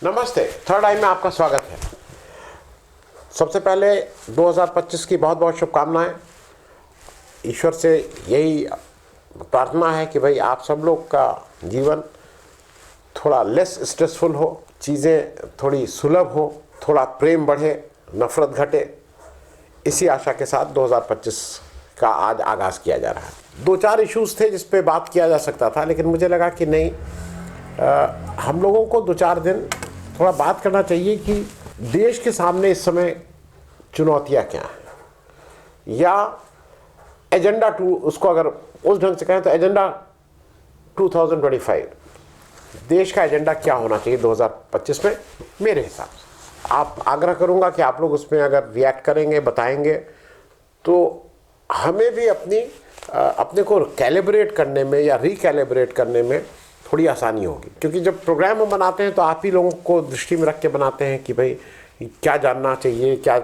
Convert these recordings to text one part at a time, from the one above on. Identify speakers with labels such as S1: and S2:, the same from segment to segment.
S1: नमस्ते, थर्ड आई में आपका स्वागत है। सबसे पहले 2025 की बहुत बहुत शुभकामनाएं। ईश्वर से यही प्रार्थना है कि भाई आप सब लोग का जीवन थोड़ा लेस स्ट्रेसफुल हो, चीज़ें थोड़ी सुलभ हो, थोड़ा प्रेम बढ़े, नफरत घटे। इसी आशा के साथ 2025 का आज आगाज़ किया जा रहा है। दो चार इश्यूज़ थे जिस पे बात किया जा सकता था, लेकिन मुझे लगा कि नहीं, हम लोगों को दो चार दिन थोड़ा बात करना चाहिए कि देश के सामने इस समय चुनौतियां क्या हैं, या एजेंडा 2, उसको अगर उस ढंग से कहें तो एजेंडा 2025, देश का एजेंडा क्या होना चाहिए 2025 में मेरे हिसाब से। आप आग्रह करूंगा कि आप लोग उसमें अगर रिएक्ट करेंगे, बताएंगे, तो हमें भी अपने को कैलिब्रेट करने में या रिकैलिब्रेट करने में थोड़ी आसानी होगी। क्योंकि जब प्रोग्राम हम बनाते हैं तो आप ही लोगों को दृष्टि में रख के बनाते हैं कि भाई क्या जानना चाहिए, क्या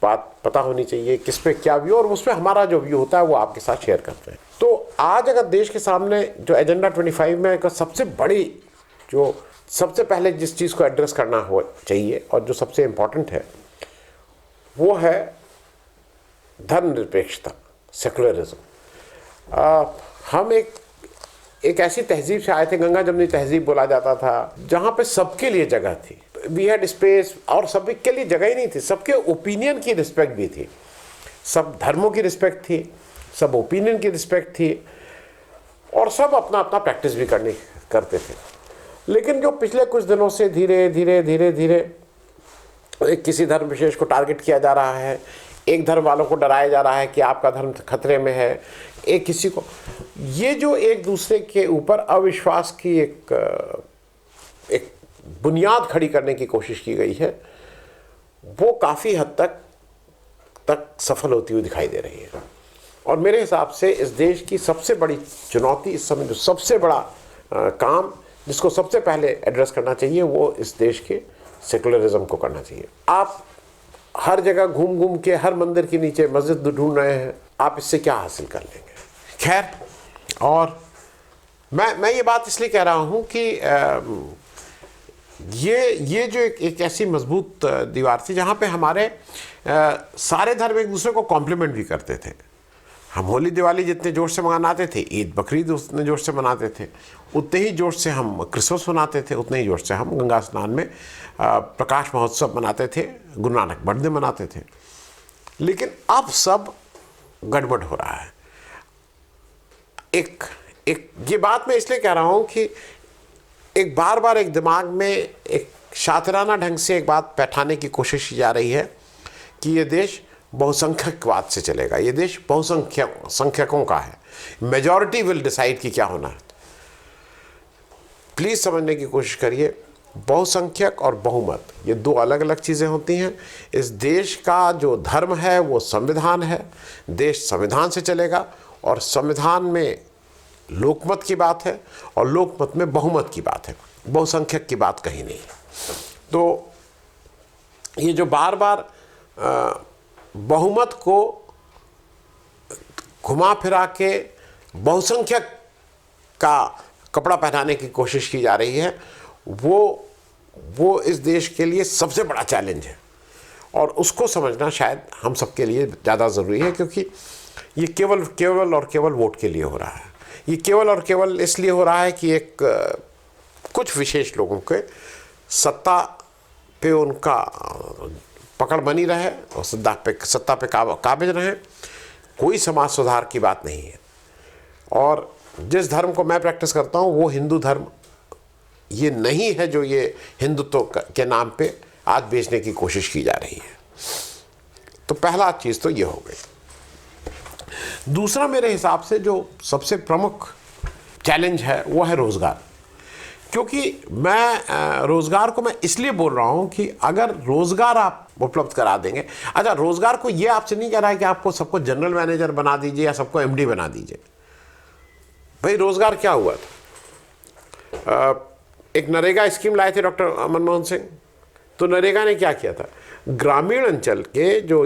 S1: बात पता होनी चाहिए, किस पे क्या व्यू, और उसमें हमारा जो व्यू होता है वो आपके साथ शेयर करते हैं। तो आज अगर देश के सामने जो एजेंडा 25 में का सबसे बड़ी, जो सबसे पहले जिस चीज़ को एड्रेस करना हो चाहिए और जो सबसे इम्पोर्टेंट है, वो है धर्मनिरपेक्षता, सेकुलरिज्म। हम एक ऐसी तहजीब से आए थे, गंगा जमनी तहजीब बोला जाता था, जहाँ पे सबके लिए जगह थी, वी हैड स्पेस, और सबके लिए जगह ही नहीं थी, सबके ओपिनियन की रिस्पेक्ट भी थी, सब धर्मों की रिस्पेक्ट थी, सब ओपिनियन की रिस्पेक्ट थी, और सब अपना अपना प्रैक्टिस भी करते थे। लेकिन जो पिछले कुछ दिनों से धीरे धीरे धीरे धीरे एक किसी धर्म विशेष को टारगेट किया जा रहा है, एक धर्म वालों को डराया जा रहा है कि आपका धर्म खतरे में है, एक किसी को, ये जो एक दूसरे के ऊपर अविश्वास की एक बुनियाद खड़ी करने की कोशिश की गई है, वो काफ़ी हद तक सफल होती हुई दिखाई दे रही है। और मेरे हिसाब से इस देश की सबसे बड़ी चुनौती इस समय, जो सबसे बड़ा काम जिसको सबसे पहले एड्रेस करना चाहिए, वो इस देश के सेकुलरिज्म को करना चाहिए। आप हर जगह घूम घूम के हर मंदिर के नीचे मस्जिद ढूंढ रहे हैं, आप इससे क्या हासिल कर लेंगे? खैर, और मैं ये बात इसलिए कह रहा हूँ कि ये जो एक ऐसी मजबूत दीवार थी जहाँ पे हमारे सारे धर्म एक दूसरे को कॉम्प्लीमेंट भी करते थे। हम होली दिवाली जितने जोश से मनाते थे, ईद बकरीद उतने जोश से मनाते थे, उतने ही जोश से हम क्रिसमस मनाते थे, उतने ही जोश से हम गंगा स्नान में प्रकाश महोत्सव मनाते थे, गुरु नानक बर्थडे मनाते थे। लेकिन अब सब गड़बड़ हो रहा है। ये बात मैं इसलिए कह रहा हूँ कि एक बार बार एक दिमाग में एक शातिराना ढंग से एक बात बैठाने की कोशिश की जा रही है कि ये देश बहुसंख्यकवाद से चलेगा, ये देश बहुसंख्यकों का है, मेजॉरिटी विल डिसाइड कि क्या होना है। प्लीज़ समझने की कोशिश करिए, बहुसंख्यक और बहुमत ये दो अलग अलग चीज़ें होती हैं। इस देश का जो धर्म है वो संविधान है, देश संविधान से चलेगा, और संविधान में लोकमत की बात है और लोकमत में बहुमत की बात है, बहुसंख्यक की बात कहीं नहीं है। तो ये जो बार बार बहुमत को घुमा फिरा के बहुसंख्यक का कपड़ा पहनाने की कोशिश की जा रही है, वो इस देश के लिए सबसे बड़ा चैलेंज है, और उसको समझना शायद हम सबके लिए ज़्यादा ज़रूरी है। क्योंकि ये केवल और केवल वोट के लिए हो रहा है, ये केवल और केवल इसलिए हो रहा है कि कुछ विशेष लोगों के सत्ता पे उनका पकड़ बनी रहे और सत्ता पे काबिज रहे। कोई समाज सुधार की बात नहीं है। और जिस धर्म को मैं प्रैक्टिस करता हूँ वो हिंदू धर्म ये नहीं है जो ये हिंदुत्व के नाम पे आज बेचने की कोशिश की जा रही है। तो पहला चीज़ तो ये हो गई। दूसरा, मेरे हिसाब से जो सबसे प्रमुख चैलेंज है वो है रोज़गार। क्योंकि रोज़गार को मैं इसलिए बोल रहा हूँ कि अगर रोज़गार आप उपलब्ध करा देंगे, अच्छा, रोज़गार को ये आपसे नहीं कह रहा है कि आपको सबको जनरल मैनेजर बना दीजिए या सबको एमडी बना दीजिए। भाई रोज़गार क्या हुआ था? एक नरेगा स्कीम लाए थे डॉक्टर मनमोहन सिंह। तो नरेगा ने क्या किया था? ग्रामीण अंचल के जो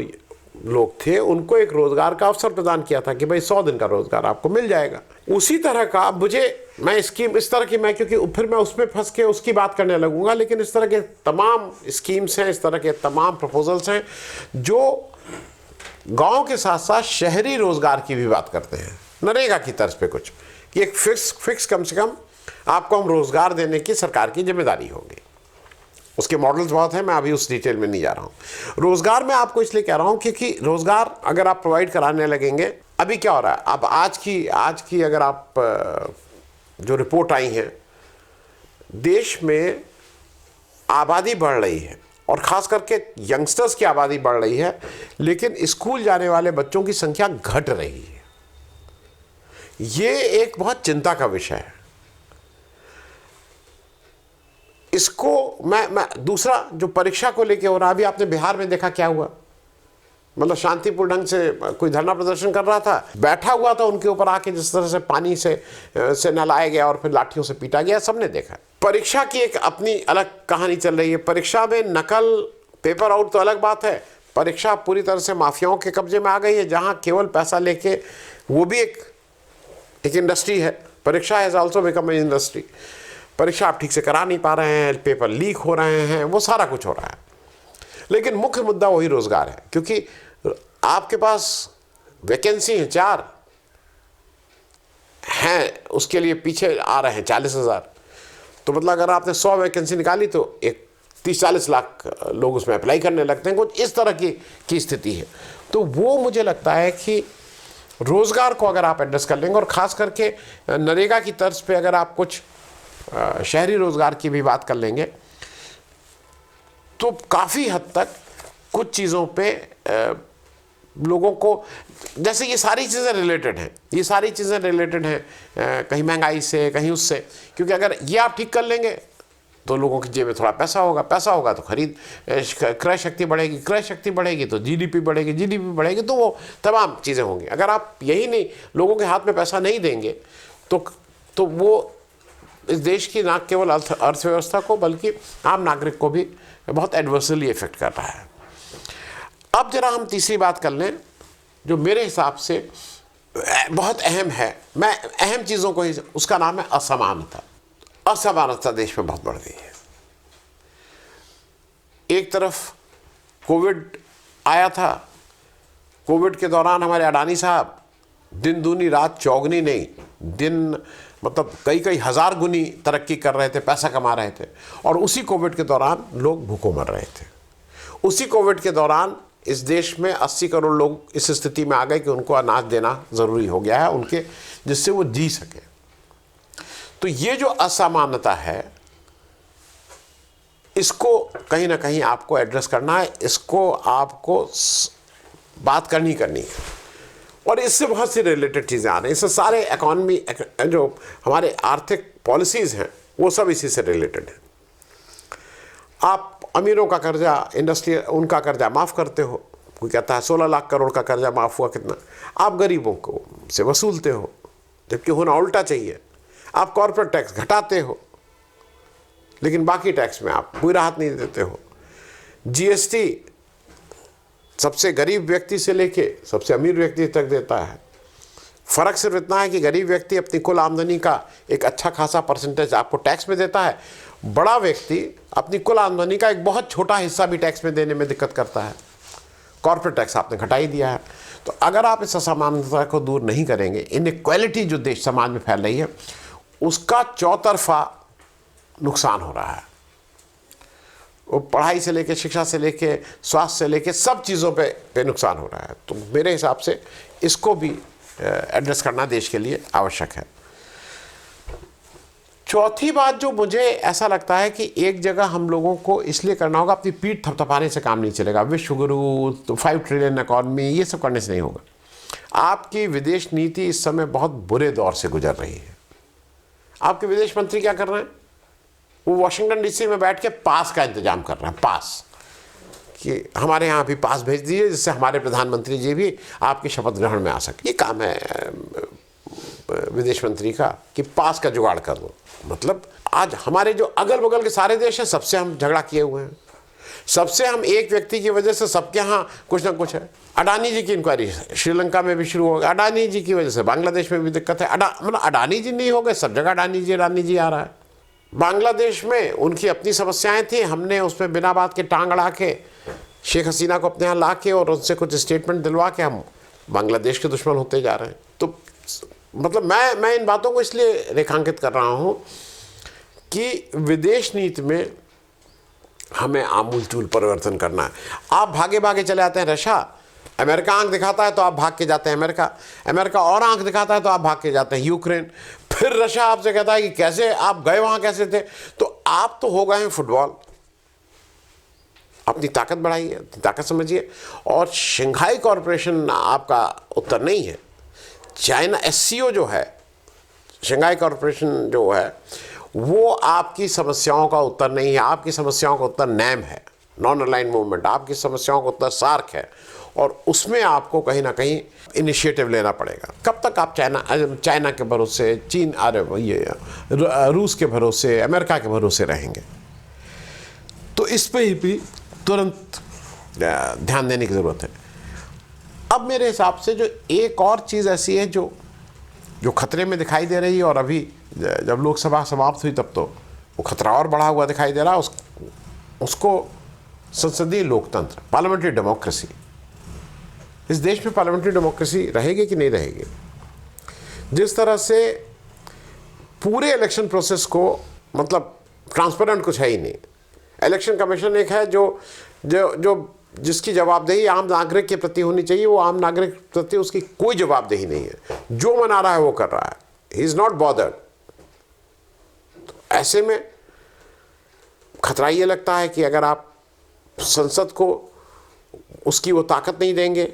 S1: लोग थे उनको एक रोज़गार का अवसर प्रदान किया था कि भाई 100 दिन का रोज़गार आपको मिल जाएगा। उसी तरह का मुझे, मैं स्कीम इस तरह की, मैं क्योंकि फिर मैं उसमें फंस के उसकी बात करने लगूंगा, लेकिन इस तरह के तमाम स्कीम्स हैं, इस तरह के तमाम प्रपोजल्स हैं जो गांव के साथ साथ शहरी रोजगार की भी बात करते हैं, नरेगा की तर्ज पे कुछ, कि एक फिक्स कम से कम आपको हम रोजगार देने की सरकार की जिम्मेदारी होगी। उसके मॉडल्स बहुत हैं, मैं अभी उस डिटेल में नहीं जा रहा हूं। रोजगार में आपको इसलिए कह रहा हूं क्योंकि रोजगार अगर आप प्रोवाइड कराने लगेंगे, अभी क्या हो रहा है, अब आज की अगर आप जो रिपोर्ट आई है, देश में आबादी बढ़ रही है और ख़ास करके यंगस्टर्स की आबादी बढ़ रही है, लेकिन स्कूल जाने वाले बच्चों की संख्या घट रही है। ये एक बहुत चिंता का विषय है। इसको मैं दूसरा जो परीक्षा को लेके हो रहा, अभी आपने बिहार में देखा क्या हुआ, मतलब शांतिपूर्ण ढंग से कोई धरना प्रदर्शन कर रहा था, बैठा हुआ था, उनके ऊपर आके जिस तरह से पानी से नहलाया गया और फिर लाठियों से पीटा गया, सबने देखा। परीक्षा की एक अपनी अलग कहानी चल रही है। परीक्षा में नकल, पेपर आउट तो अलग बात है, परीक्षा पूरी तरह से माफियाओं के कब्जे में आ गई है, जहां केवल पैसा लेके, वो भी एक इंडस्ट्री है। परीक्षा has also become an industry. परीक्षा आप ठीक से करा नहीं पा रहे हैं, पेपर लीक हो रहे हैं, वो सारा कुछ हो रहा है। लेकिन मुख्य मुद्दा वही रोजगार है, क्योंकि आपके पास वैकेंसी है 4 हैं, उसके लिए पीछे आ रहे हैं 40,000। तो मतलब अगर आपने 100 वैकेंसी निकाली तो एक 30-40 लाख लोग उसमें अप्लाई करने लगते हैं। कुछ इस तरह की स्थिति है। तो वो मुझे लगता है कि रोजगार को अगर आप एड्रेस कर लेंगे, और ख़ास करके नरेगा की तर्ज पे अगर आप कुछ शहरी रोजगार की भी बात कर लेंगे, तो काफ़ी हद तक कुछ चीज़ों पे लोगों को, जैसे ये सारी चीज़ें रिलेटेड हैं, कहीं महंगाई से, कहीं उससे, क्योंकि अगर ये आप ठीक कर लेंगे तो लोगों की जेब में थोड़ा पैसा होगा तो खरीद, क्रय शक्ति बढ़ेगी तो जीडीपी बढ़ेगी, तो वो तमाम चीज़ें होंगी। अगर आप यही नहीं, लोगों के हाथ में पैसा नहीं देंगे तो वो इस देश की ना केवल अर्थव्यवस्था को बल्कि आम नागरिक को भी बहुत एडवर्सली इफेक्ट कर रहा है। अब जरा हम तीसरी बात कर लें, जो मेरे हिसाब से बहुत अहम है, मैं अहम चीज़ों को ही, उसका नाम है असमानता। असमानता देश में बहुत बढ़ गई है। एक तरफ कोविड आया था, कोविड के दौरान हमारे अडानी साहब दिन दूनी रात चौगनी नहीं, दिन मतलब कई हजार गुनी तरक्की कर रहे थे, पैसा कमा रहे थे, और उसी कोविड के दौरान लोग भूखों मर रहे थे। उसी कोविड के दौरान इस देश में 80 करोड़ लोग इस स्थिति में आ गए कि उनको अनाज देना ज़रूरी हो गया है उनके, जिससे वो जी सके। तो ये जो असमानता है, इसको कहीं ना कहीं आपको एड्रेस करना है, इसको आपको बात करनी है। और इससे बहुत सी रिलेटेड चीज़ें आ रही हैं, इससे सारे इकॉनमी जो हमारे आर्थिक पॉलिसीज़ हैं वो सब इसी से रिलेटेड हैं। आप अमीरों का कर्जा, इंडस्ट्री, उनका कर्जा माफ़ करते हो, कोई कहता है 16 लाख करोड़ का कर्जा माफ़ हुआ, कितना आप गरीबों को से वसूलते हो, जबकि होना उल्टा चाहिए। आप कॉर्पोरेट टैक्स घटाते हो, लेकिन बाकी टैक्स में आप कोई राहत नहीं देते हो। जीएसटी सबसे गरीब व्यक्ति से लेके सबसे अमीर व्यक्ति तक देता है। फ़र्क सिर्फ इतना है कि गरीब व्यक्ति अपनी कुल आमदनी का एक अच्छा खासा परसेंटेज आपको टैक्स में देता है, बड़ा व्यक्ति अपनी कुल आमदनी का एक बहुत छोटा हिस्सा भी टैक्स में देने में दिक्कत करता है। कॉर्पोरेट टैक्स आपने घटा ही दिया है। तो अगर आप इस असमानता को दूर नहीं करेंगे, इनइक्वालिटी जो देश समाज में फैल रही है, उसका चौतरफा नुकसान हो रहा है। वो पढ़ाई से लेके, शिक्षा से लेके, स्वास्थ्य से लेके सब चीज़ों पे नुकसान हो रहा है। तो मेरे हिसाब से इसको भी एड्रेस करना देश के लिए आवश्यक है। चौथी बात जो मुझे ऐसा लगता है कि एक जगह हम लोगों को इसलिए करना होगा, अपनी पीठ थपथपाने से काम नहीं चलेगा। विश्व गुरु, तो 5 ट्रिलियन इकॉनमी, ये सब करने से नहीं होगा। आपकी विदेश नीति इस समय बहुत बुरे दौर से गुजर रही है। आपके विदेश मंत्री क्या कर रहे हैं? वो वॉशिंगटन डीसी में बैठ के पास का इंतजाम कर रहे हैं, पास, कि हमारे यहाँ भी पास भेज दीजिए जिससे हमारे प्रधानमंत्री जी भी आपके शपथ ग्रहण में आ सके। ये काम है विदेश मंत्री का कि पास का जुगाड़ कर दो। मतलब आज हमारे जो अगल बगल के सारे देश हैं, सबसे हम झगड़ा किए हुए हैं, सबसे हम एक व्यक्ति की वजह से सबके यहाँ कुछ ना कुछ है। अडानी जी की इंक्वायरी श्रीलंका में भी शुरू हो गई, अडानी जी की वजह से बांग्लादेश में भी दिक्कत है। मतलब अडानी जी नहीं हो गए, सब जगह अडानी जी आ रहा है। बांग्लादेश में उनकी अपनी समस्याएं थी, हमने उसमें बिना बात के टांग अड़ा के शेख हसीना को अपने यहाँ ला के और उनसे कुछ स्टेटमेंट दिलवा के हम बांग्लादेश के दुश्मन होते जा रहे हैं। तो मतलब मैं इन बातों को इसलिए रेखांकित कर रहा हूँ कि विदेश नीति में हमें आमूलचूल परिवर्तन करना है। आप भागे भागे चले आते हैं रशिया, अमेरिका आंख दिखाता है तो आप भाग के जाते हैं अमेरिका और आंख दिखाता है तो आप भाग के जाते हैं यूक्रेन। फिर रशिया आपसे कहता है कि कैसे आप गए वहां, कैसे थे, तो आप तो हो गए हैं फुटबॉल। अपनी ताकत बढ़ाइए, अपनी ताकत समझिए। और शंघाई कॉरपोरेशन आपका उत्तर नहीं है। चाइना एससीओ जो है, शंघाई कॉरपोरेशन जो है, वो आपकी समस्याओं का उत्तर नहीं है। आपकी समस्याओं का उत्तर नैम है, नॉन अलाइंड मूवमेंट। आपकी समस्याओं का उत्तर सार्क है, और उसमें आपको कहीं ना कहीं इनिशिएटिव लेना पड़ेगा। कब तक आप चाइना के भरोसे, चीन रूस के भरोसे, अमेरिका के भरोसे रहेंगे? तो इस पे ही भी तुरंत ध्यान देने की ज़रूरत है। अब मेरे हिसाब से जो एक और चीज़ ऐसी है जो खतरे में दिखाई दे रही है, और अभी जब लोकसभा समाप्त हुई तब तो वो खतरा और बढ़ा हुआ दिखाई दे रहा है, उसको संसदीय लोकतंत्र, पार्लियामेंट्री डेमोक्रेसी। इस देश में पार्लियामेंट्री डेमोक्रेसी रहेगी कि नहीं रहेगी? जिस तरह से पूरे इलेक्शन प्रोसेस को, मतलब ट्रांसपेरेंट कुछ है ही नहीं। इलेक्शन कमीशन एक है जो जिसकी जवाबदेही आम नागरिक के प्रति होनी चाहिए, वो आम नागरिक के प्रति उसकी कोई जवाबदेही नहीं है। जो मना रहा है वो कर रहा है, ही इज नॉट बॉदर्ड। तो ऐसे में खतरा ये लगता है कि अगर आप संसद को उसकी वो ताकत नहीं देंगे,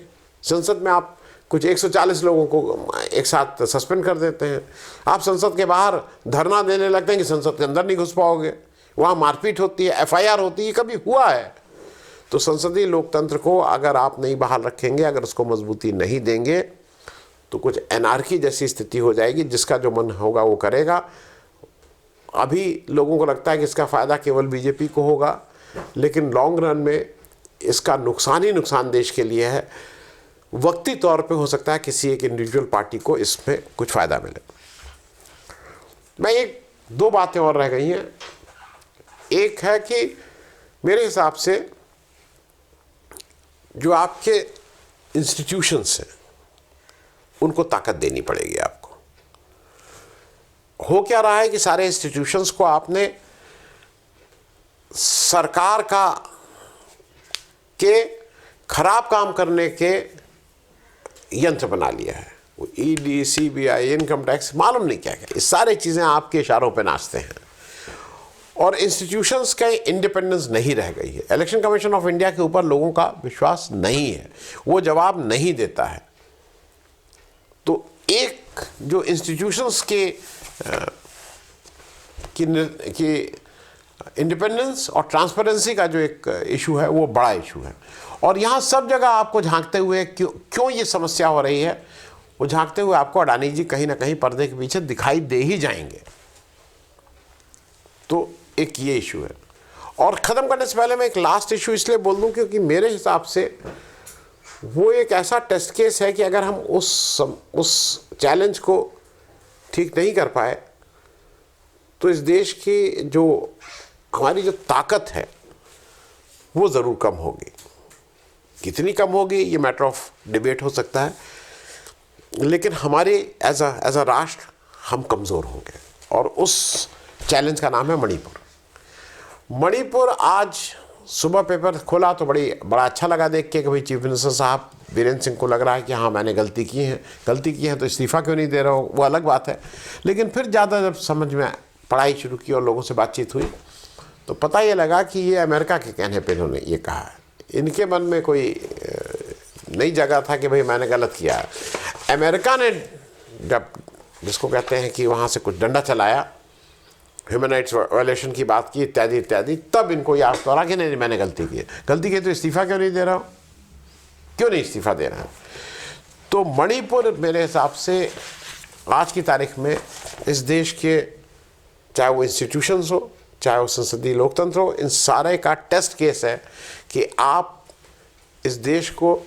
S1: संसद में आप कुछ 140 लोगों को एक साथ सस्पेंड कर देते हैं, आप संसद के बाहर धरना देने लगते हैं कि संसद के अंदर नहीं घुस पाओगे, वहाँ मारपीट होती है, एफआईआर होती है, कभी हुआ है। तो संसदीय लोकतंत्र को अगर आप नहीं बहाल रखेंगे, अगर उसको मजबूती नहीं देंगे, तो कुछ एनार्की जैसी स्थिति हो जाएगी। जिसका जो मन होगा वो करेगा। अभी लोगों को लगता है कि इसका फ़ायदा केवल बीजेपी को होगा, लेकिन लॉन्ग रन में इसका नुकसान ही नुकसान देश के लिए है। वक्ती तौर पे हो सकता है किसी एक इंडिविजुअल पार्टी को इसमें कुछ फ़ायदा मिले। मैं एक दो बातें और रह गई हैं। एक है कि मेरे हिसाब से जो आपके इंस्टीट्यूशंस हैं उनको ताकत देनी पड़ेगी आपको। हो क्या रहा है कि सारे इंस्टीट्यूशंस को आपने सरकार के खराब काम करने के यंत्र बना लिया है। वो ईडी, सीबीआई, इनकम टैक्स, मालूम नहीं क्या क्या, ये सारी चीज़ें आपके इशारों पे नाचते हैं, और इंस्टीट्यूशंस का इंडिपेंडेंस नहीं रह गई है। इलेक्शन कमीशन ऑफ इंडिया के ऊपर लोगों का विश्वास नहीं है, वो जवाब नहीं देता है। तो एक जो इंस्टीट्यूशंस की इंडिपेंडेंस और ट्रांसपेरेंसी का जो एक इशू है, वो बड़ा इशू है। और यहाँ सब जगह आपको झांकते हुए क्यों ये समस्या हो रही है, वो झांकते हुए आपको अडानी जी कहीं ना कहीं पर्दे के पीछे दिखाई दे ही जाएंगे। तो एक ये इशू है। और ख़त्म करने से पहले मैं एक लास्ट इशू इसलिए बोल दूं क्योंकि मेरे हिसाब से वो एक ऐसा टेस्ट केस है कि अगर हम उस चैलेंज को ठीक नहीं कर पाए तो इस देश की जो हमारी जो ताकत है वो ज़रूर कम होगी। कितनी कम होगी ये मैटर ऑफ डिबेट हो सकता है, लेकिन हमारे एज अ राष्ट्र हम कमज़ोर होंगे। और उस चैलेंज का नाम है मणिपुर। आज सुबह पेपर खोला तो बड़ा अच्छा लगा देख के कि भाई चीफ मिनिस्टर साहब बीरेंद्र सिंह को लग रहा है कि हाँ मैंने गलती की है तो इस्तीफ़ा क्यों नहीं दे रहा हूँ, वो अलग बात है। लेकिन फिर ज़्यादा जब समझ में पढ़ाई शुरू की और लोगों से बातचीत हुई तो पता ये लगा कि ये अमेरिका के कहने पे इन्होंने ये कहा है। इनके मन में कोई नहीं जगह था कि भाई मैंने गलत किया है। अमेरिका ने जब जिसको कहते हैं कि वहाँ से कुछ डंडा चलाया, ह्यूमन राइट्स वायलेशन की बात की इत्यादि इत्यादि, तब इनको याद तो रहा कि नहीं मैंने गलती की तो इस्तीफ़ा क्यों नहीं दे रहा हूँ, क्यों नहीं इस्तीफ़ा दे रहा है। तो मणिपुर मेरे हिसाब से आज की तारीख में इस देश के चाहे वो इंस्टीट्यूशंस हो, चाहे वो संसदीय लोकतंत्र हो, इन सारे का टेस्ट केस है कि आप इस देश को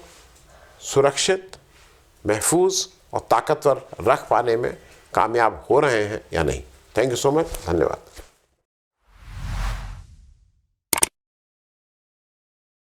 S1: सुरक्षित, महफूज और ताकतवर रख पाने में कामयाब हो रहे हैं या नहीं। थैंक यू सो मच, धन्यवाद।